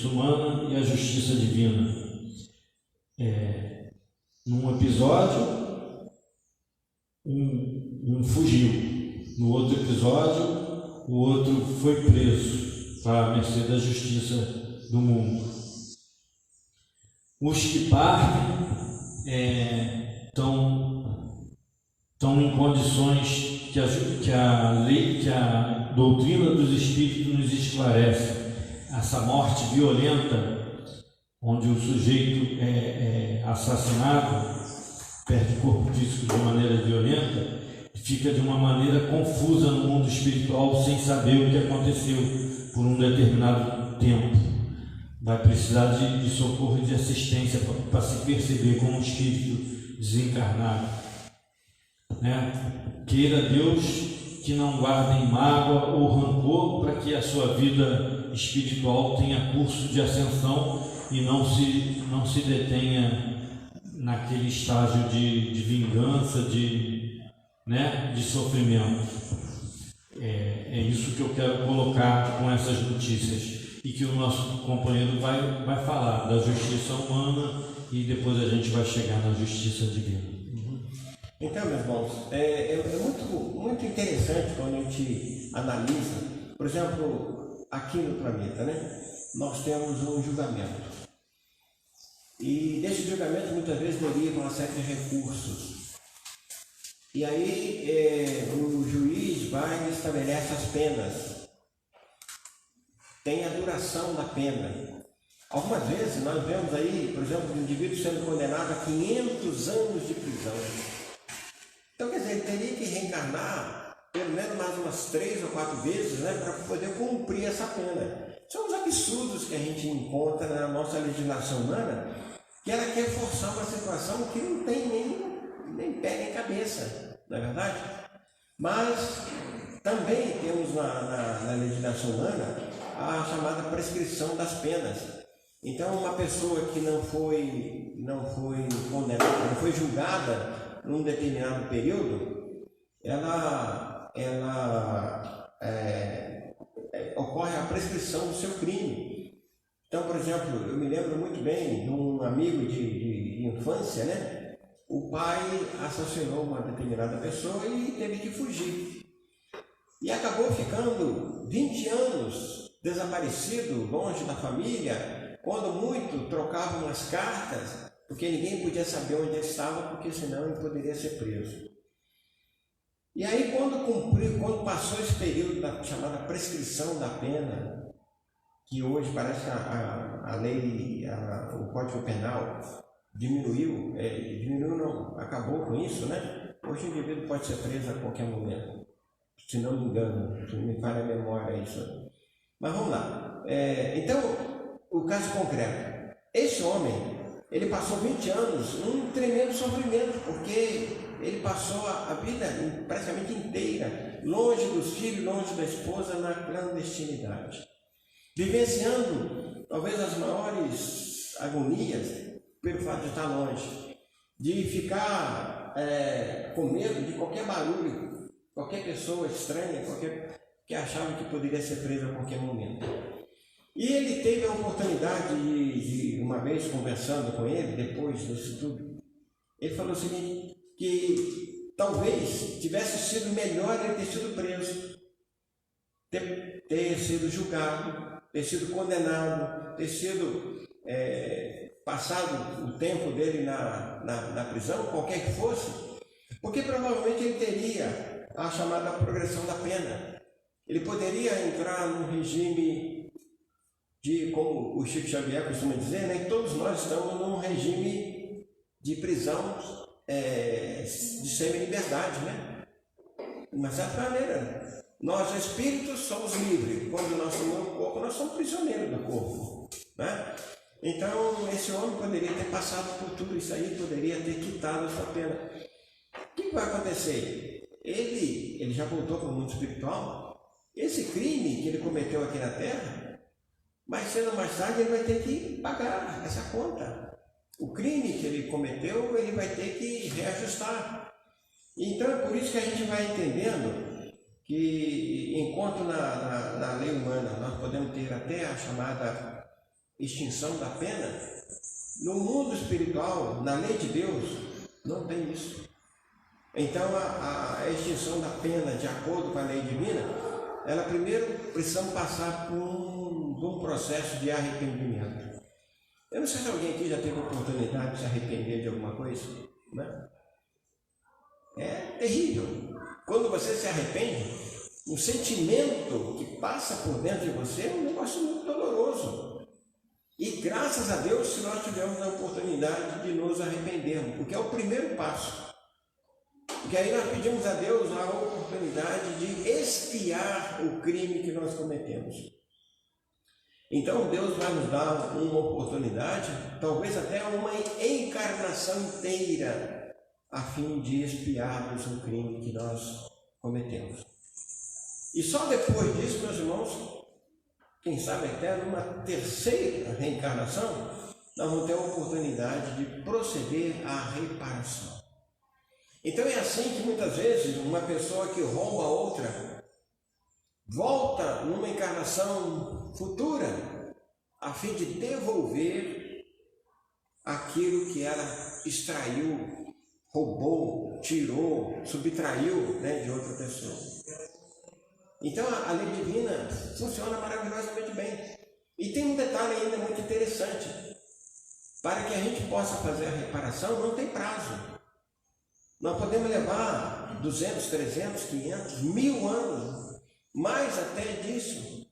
humana e a justiça divina. Num episódio, um fugiu. No outro episódio, o outro foi preso para a mercê da justiça do mundo. Os que partem estão em condições que a lei, que a doutrina dos Espíritos nos esclarece. Essa morte violenta, onde o sujeito é assassinado, perde o corpo físico de maneira violenta, fica de uma maneira confusa no mundo espiritual, sem saber o que aconteceu por um determinado tempo. Vai precisar de socorro e de assistência para se perceber como um espírito desencarnado. Queira Deus que não guardem mágoa ou rancor, para que a sua vida espiritual tenha curso de ascensão e não se detenha naquele estágio de vingança, de sofrimento. É isso que eu quero colocar com essas notícias, e que o nosso companheiro vai falar da justiça humana, e depois a gente vai chegar na justiça divina. Então, meus irmãos, é muito interessante quando a gente analisa, por exemplo, aqui no planeta, né? Nós temos um julgamento. E desse julgamento muitas vezes derivam uma série de recursos. E aí o juiz vai e estabelece as penas. tem a duração da pena. Algumas vezes nós vemos aí, por exemplo, um indivíduo sendo condenado a 500 anos de prisão. Então, quer dizer, ele teria que reencarnar pelo menos mais umas 3 ou 4 vezes, né, para poder cumprir essa pena. São os absurdos que a gente encontra na nossa legislação humana, que ela quer forçar uma situação que não tem nem pé nem cabeça, não é verdade? Mas também temos na legislação humana a chamada prescrição das penas. Então, uma pessoa que não foi condenada, não foi julgada num determinado período, ocorre a prescrição do seu crime. Então, por exemplo, eu me lembro muito bem de um amigo de infância, né? O pai assassinou uma determinada pessoa e teve que fugir. E acabou ficando 20 anos desaparecido, longe da família, quando muito trocava umas cartas, porque ninguém podia saber onde ele estava, porque senão ele poderia ser preso. E aí, quando passou esse período da chamada prescrição da pena, que hoje parece que a lei, o Código Penal diminuiu não, acabou com isso, né? Hoje o indivíduo pode ser preso a qualquer momento, se não me engano, se não me falha a memória isso. Mas vamos lá. Então, o caso concreto. Esse homem, ele passou 20 anos num tremendo sofrimento, porque ele passou a vida praticamente inteira longe dos filhos, longe da esposa, na clandestinidade, vivenciando talvez as maiores agonias pelo fato de estar longe, de ficar com medo de qualquer barulho, qualquer pessoa estranha, que achava que poderia ser preso a qualquer momento. E ele teve a oportunidade de uma vez conversando com ele, depois disso tudo, ele falou o seguinte, que talvez tivesse sido melhor ele ter sido preso, ter sido julgado, ter sido condenado, ter sido passado o tempo dele na prisão, qualquer que fosse, porque provavelmente ele teria a chamada progressão da pena. Ele poderia entrar num regime como o Chico Xavier costuma dizer, né, que todos nós estamos num regime de prisão de semi-liberdade, né? De uma certa maneira, nós espíritos somos livres, quando nós somos o corpo, nós somos prisioneiros do corpo, né? Então, esse homem poderia ter passado por tudo isso aí, poderia ter quitado a sua pena. O que vai acontecer? Ele já voltou para o mundo espiritual. Esse crime que ele cometeu aqui na Terra, mais cedo ou mais tarde ele vai ter que pagar essa conta. O crime que ele cometeu, ele vai ter que reajustar. Então é por isso que a gente vai entendendo que, enquanto na lei humana nós podemos ter até a chamada extinção da pena, no mundo espiritual, na lei de Deus, não tem isso. Então a extinção da pena, de acordo com a lei divina, ela primeiro precisa passar por um processo de arrependimento. Eu não sei se alguém aqui já teve a oportunidade de se arrepender de alguma coisa, né? É terrível. Quando você se arrepende, o sentimento que passa por dentro de você é um negócio muito doloroso. E graças a Deus, se nós tivermos a oportunidade de nos arrependermos, porque é o primeiro passo. Porque aí nós pedimos a Deus a oportunidade de expiar o crime que nós cometemos. Então Deus vai nos dar uma oportunidade, talvez até uma encarnação inteira, a fim de expiarmos o crime que nós cometemos. E só depois disso, meus irmãos, quem sabe até numa terceira reencarnação, nós vamos ter a oportunidade de proceder à reparação. Então é assim que muitas vezes uma pessoa que rouba a outra volta numa encarnação futura a fim de devolver aquilo que ela extraiu, roubou, tirou, subtraiu, né, de outra pessoa. Então a lei divina funciona maravilhosamente bem. E tem um detalhe ainda muito interessante. Para que a gente possa fazer a reparação, não tem prazo. Nós podemos levar 200, 300, 500, 1000 anos, mais até disso.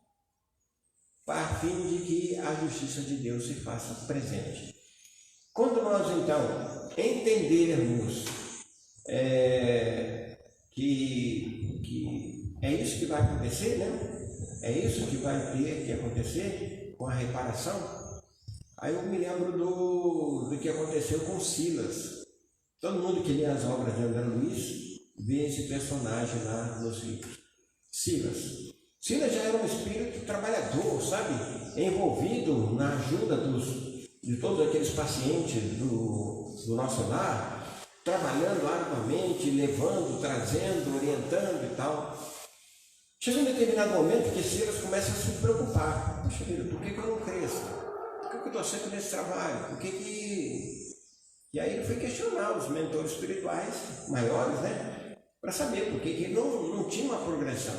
a fim de que a justiça de Deus se faça presente. Quando nós, então, entendermos que é isso que vai acontecer, né? É isso que vai ter que acontecer com a reparação. Aí eu me lembro do que aconteceu com Silas. Todo mundo que lê as obras de André Luiz vê esse personagem lá nos livros. Silas já era um espírito trabalhador, sabe? Envolvido na ajuda de todos aqueles pacientes do nosso lar, trabalhando arduamente, levando, trazendo, orientando e tal. Chega um determinado momento que Silas começa a se preocupar. Poxa vida, por que eu não cresço? Por que eu estou sempre nesse trabalho? E aí ele foi questionar os mentores espirituais maiores, né? Para saber por que ele não tinha uma progressão.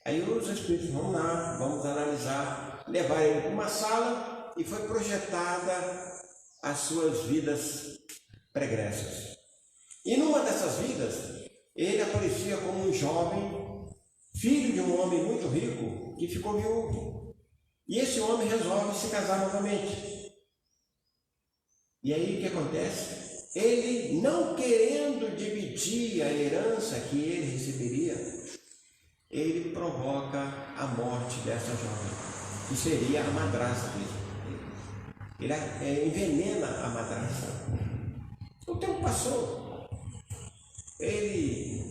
Aí os espíritos vão lá, vamos analisar, levar ele para uma sala e foi projetada as suas vidas pregressas. E numa dessas vidas, ele aparecia como um jovem, filho de um homem muito rico, que ficou viúvo. E esse homem resolve se casar novamente. E aí o que acontece? Ele, não querendo dividir a herança que ele receberia, ele provoca a morte dessa jovem, que seria a madrasta dele. Ele envenena a madrasta. O tempo passou. Ele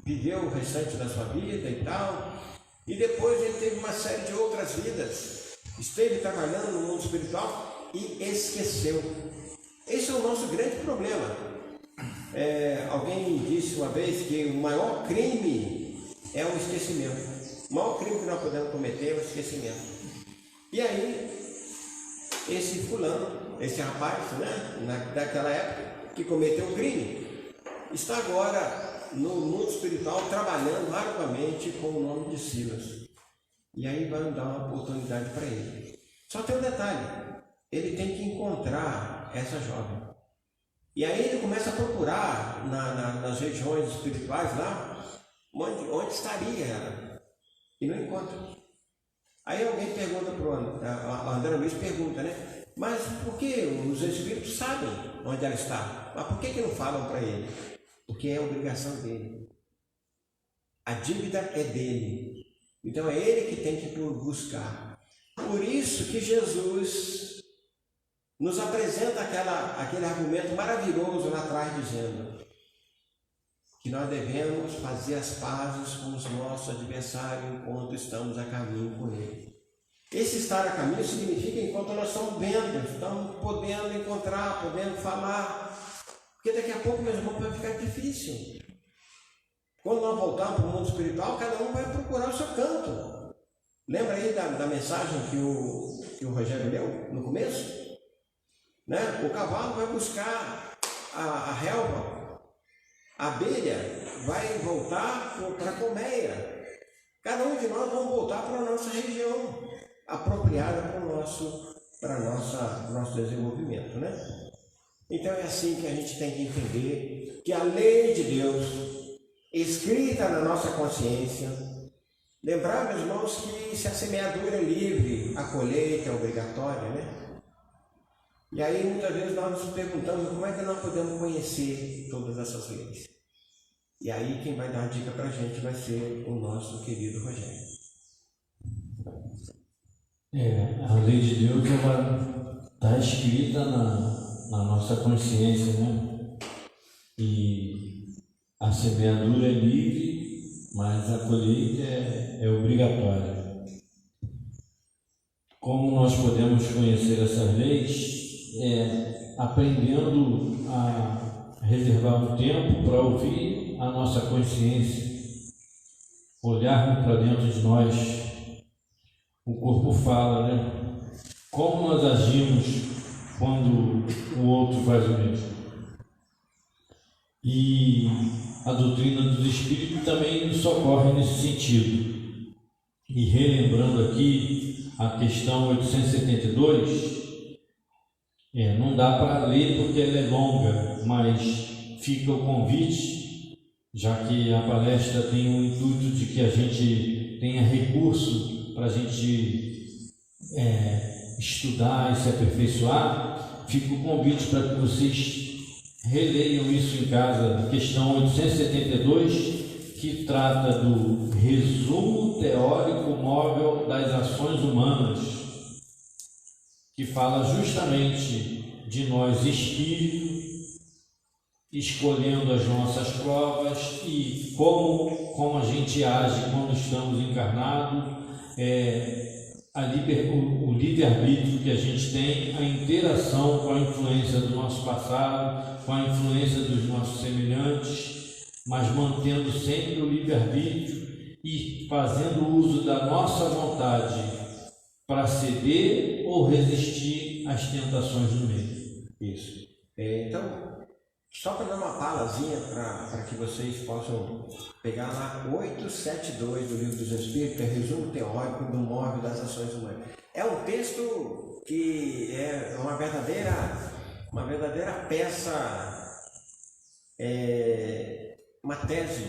viveu o restante da sua vida e tal, e depois ele teve uma série de outras vidas. Esteve trabalhando no mundo espiritual e esqueceu. Esse é o nosso grande problema. Alguém disse uma vez que o maior crime é o esquecimento. O maior crime que nós podemos cometer é o esquecimento. E aí, esse fulano, esse rapaz, né, daquela época, que cometeu o crime, está agora no mundo espiritual trabalhando arduamente com o nome de Silas. E aí vai dar uma oportunidade para ele. Só tem um detalhe, ele tem que encontrar essa jovem. E aí ele começa a procurar nas regiões espirituais lá, onde estaria ela, e não encontra. Aí alguém pergunta para o André Luiz, pergunta, né? Mas por que os espíritos sabem onde ela está? Mas por que não falam para ele? Porque é a obrigação dele. A dívida é dele. Então é ele que tem que buscar. Por isso que Jesus nos apresenta aquele argumento maravilhoso lá atrás, dizendo que nós devemos fazer as pazes com os nossos adversários enquanto estamos a caminho com ele. Esse estar a caminho significa enquanto nós estamos vendo, estamos podendo encontrar, podendo falar, porque daqui a pouco, meus irmãos, vai ficar difícil. Quando nós voltarmos para o mundo espiritual, cada um vai procurar o seu canto. Lembra aí da mensagem que o Rogério leu no começo? Né? O cavalo vai buscar a relva. A abelha vai voltar para a colmeia. Cada um de nós vamos voltar para a nossa região, apropriada para o nosso desenvolvimento, né? Então é assim que a gente tem que entender que a lei de Deus, escrita na nossa consciência, lembrar, meus irmãos, que se a semeadura é livre, a colheita é obrigatória, né? E aí muitas vezes nós nos perguntamos como é que nós podemos conhecer todas essas leis. E aí quem vai dar a dica para a gente vai ser o nosso querido Rogério. A lei de Deus está escrita na nossa consciência, né? E a semeadura é livre, mas a colheita é obrigatória. Como nós podemos conhecer essas leis? Aprendendo a reservar um tempo para ouvir a nossa consciência, olharmos para dentro de nós. O corpo fala, né? Como nós agimos quando o outro faz o mesmo. E a doutrina dos Espíritos também nos socorre nesse sentido. E relembrando aqui a questão 872, não dá para ler porque ela é longa, mas fica o convite, já que a palestra tem o intuito de que a gente tenha recurso para a gente estudar e se aperfeiçoar, fica o convite para que vocês releiam isso em casa, a questão 872, que trata do resumo teórico móvel das ações humanas, que fala justamente de nós espírito, escolhendo as nossas provas e como a gente age quando estamos encarnados, o livre-arbítrio que a gente tem, a interação com a influência do nosso passado, com a influência dos nossos semelhantes, mas mantendo sempre o livre-arbítrio e fazendo uso da nossa vontade para ceder ou resistir às tentações do meio. Isso. Então, só para dar uma palazinha para que vocês possam pegar lá 872 do Livro dos Espíritos, é resumo teórico do móvel das ações humanas. É um texto que é uma verdadeira peça, uma tese.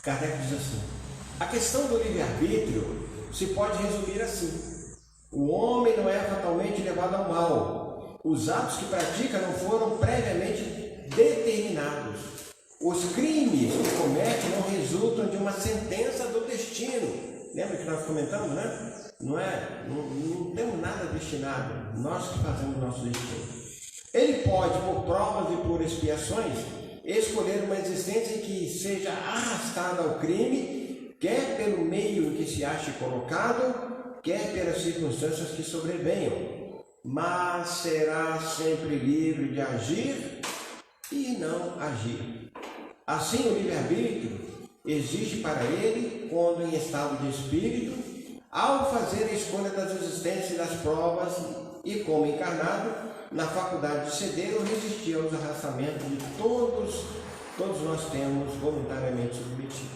Kardec diz assim: a questão do livre-arbítrio se pode resumir assim: o homem não é fatalmente levado ao mal. Os atos que pratica não foram previamente determinados. Os crimes que comete não resultam de uma sentença do destino. Lembra que nós comentamos, né? Não temos nada destinado. Nós que fazemos o nosso destino. Ele pode, por provas e por expiações, escolher uma existência em que seja arrastado ao crime, quer pelo meio em que se ache colocado, quer pelas circunstâncias que sobrevenham. Mas será sempre livre de agir e não agir. Assim, o livre-arbítrio existe para ele quando em estado de espírito, ao fazer a escolha das existências e das provas, e como encarnado, na faculdade de ceder ou resistir aos arrastamentos de todos nós temos voluntariamente submetido.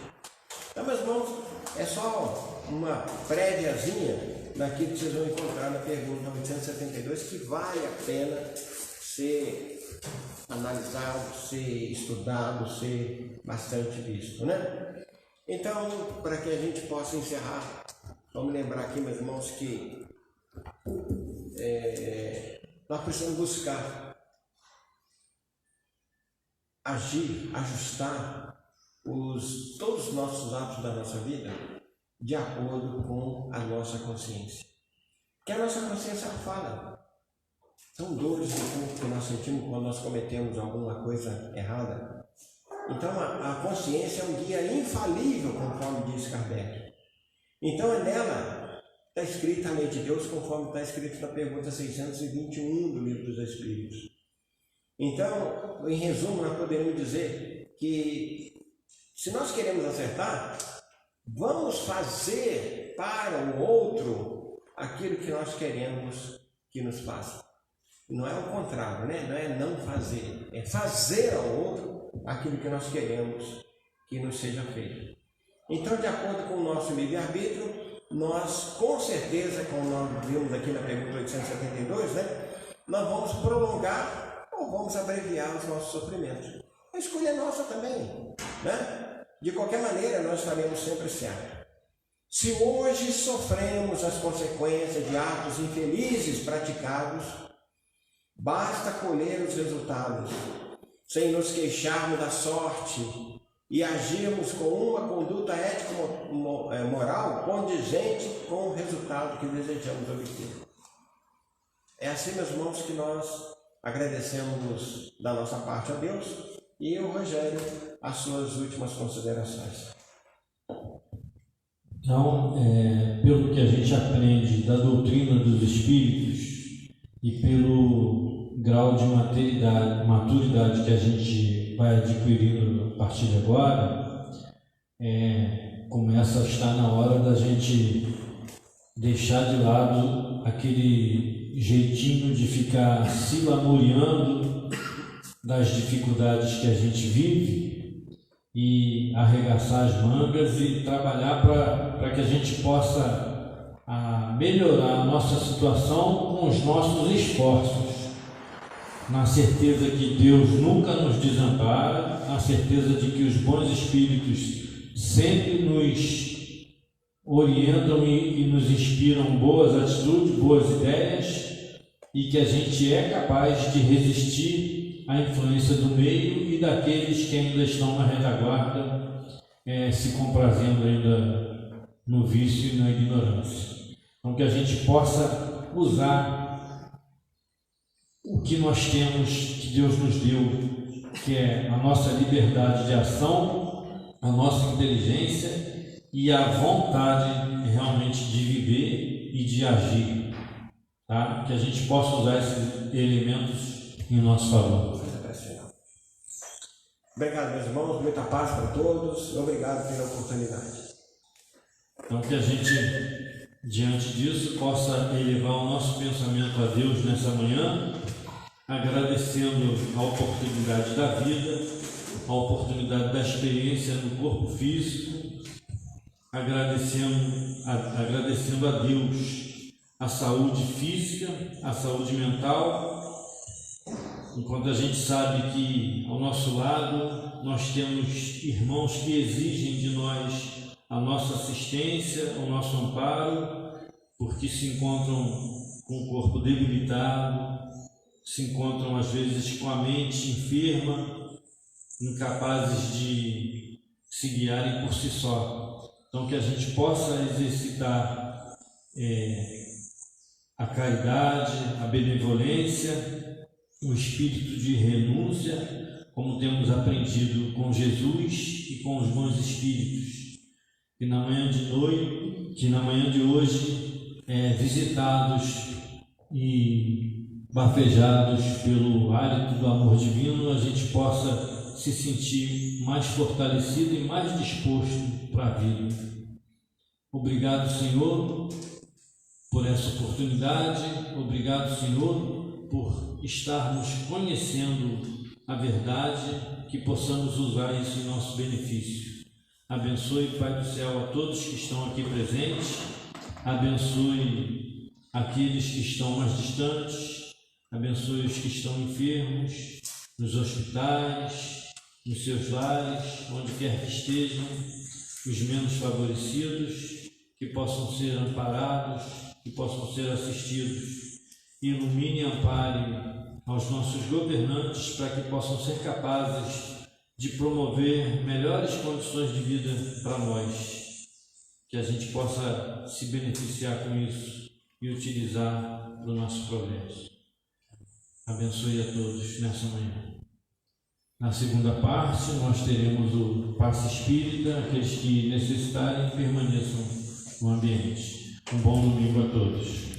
Então, meus irmãos, é só uma préviazinha daquilo que vocês vão encontrar na pergunta 872, que vale a pena ser analisado, ser estudado, ser bastante visto, né? Então, para que a gente possa encerrar, vamos lembrar aqui, meus irmãos, que nós precisamos buscar agir, ajustar todos os nossos atos da nossa vida de acordo com a nossa consciência. Que a nossa consciência fala. São dores do corpo que nós sentimos quando nós cometemos alguma coisa errada. Então a consciência é um guia infalível, conforme diz Kardec. Então é nela está escrita a lei de Deus, conforme está escrito na pergunta 621 do Livro dos Espíritos. Então, em resumo, nós poderíamos dizer que se nós queremos acertar, vamos fazer para o outro aquilo que nós queremos que nos faça. Não é o contrário, né? Não é não fazer, é fazer ao outro aquilo que nós queremos que nos seja feito. Então, de acordo com o nosso livre-arbítrio, nós, com certeza, como nós vimos aqui na pergunta 872, né? Nós vamos prolongar ou vamos abreviar os nossos sofrimentos. A escolha é nossa também, né? De qualquer maneira, nós faremos sempre certo. Se hoje sofremos as consequências de atos infelizes praticados, basta colher os resultados, sem nos queixarmos da sorte e agirmos com uma conduta ético-moral condizente com o resultado que desejamos obter. É assim, meus irmãos, que nós agradecemos da nossa parte a Deus. E o Rogério, as suas últimas considerações. Então, pelo que a gente aprende da doutrina dos Espíritos e pelo grau de maturidade que a gente vai adquirindo a partir de agora, começa a estar na hora da gente deixar de lado aquele jeitinho de ficar se lamuriando das dificuldades que a gente vive e arregaçar as mangas e trabalhar para que a gente possa melhorar a nossa situação com os nossos esforços, na certeza que Deus nunca nos desampara, na certeza de que os bons espíritos sempre nos orientam e nos inspiram boas atitudes, boas ideias, e que a gente é capaz de resistir à influência do meio e daqueles que ainda estão na retaguarda, se comprazendo ainda no vício e na ignorância. Então, que a gente possa usar o que nós temos, que Deus nos deu, que é a nossa liberdade de ação, a nossa inteligência e a vontade realmente de viver e de agir, tá? Que a gente possa usar esses elementos em nosso favor. Obrigado, meus irmãos, muita paz para todos, obrigado pela oportunidade. Então, que a gente, diante disso, possa elevar o nosso pensamento a Deus nessa manhã, agradecendo a oportunidade da vida, a oportunidade da experiência no corpo físico, agradecendo a Deus a saúde física, a saúde mental, enquanto a gente sabe que ao nosso lado nós temos irmãos que exigem de nós a nossa assistência, o nosso amparo, porque se encontram com o corpo debilitado, se encontram às vezes com a mente enferma, incapazes de se guiarem por si só. Então, que a gente possa exercitar a caridade, a benevolência, o espírito de renúncia, como temos aprendido com Jesus e com os bons espíritos, que na manhã de hoje, visitados e bafejados pelo hálito do amor divino, a gente possa se sentir mais fortalecido e mais disposto para a vida. Obrigado, Senhor, por essa oportunidade. Obrigado, Senhor, por estarmos conhecendo a verdade, que possamos usar isso em nosso benefício. Abençoe, Pai do céu, a todos que estão aqui presentes. Abençoe aqueles que estão mais distantes. Abençoe os que estão enfermos, nos hospitais, nos seus lares, onde quer que estejam, os menos favorecidos, que possam ser amparados, que possam ser assistidos. Ilumine e ampare aos nossos governantes para que possam ser capazes de promover melhores condições de vida para nós, que a gente possa se beneficiar com isso e utilizar para o nosso progresso. Abençoe a todos nessa manhã. Na segunda parte, nós teremos o passe espírita. Aqueles que necessitarem, permaneçam no ambiente. Um bom domingo a todos.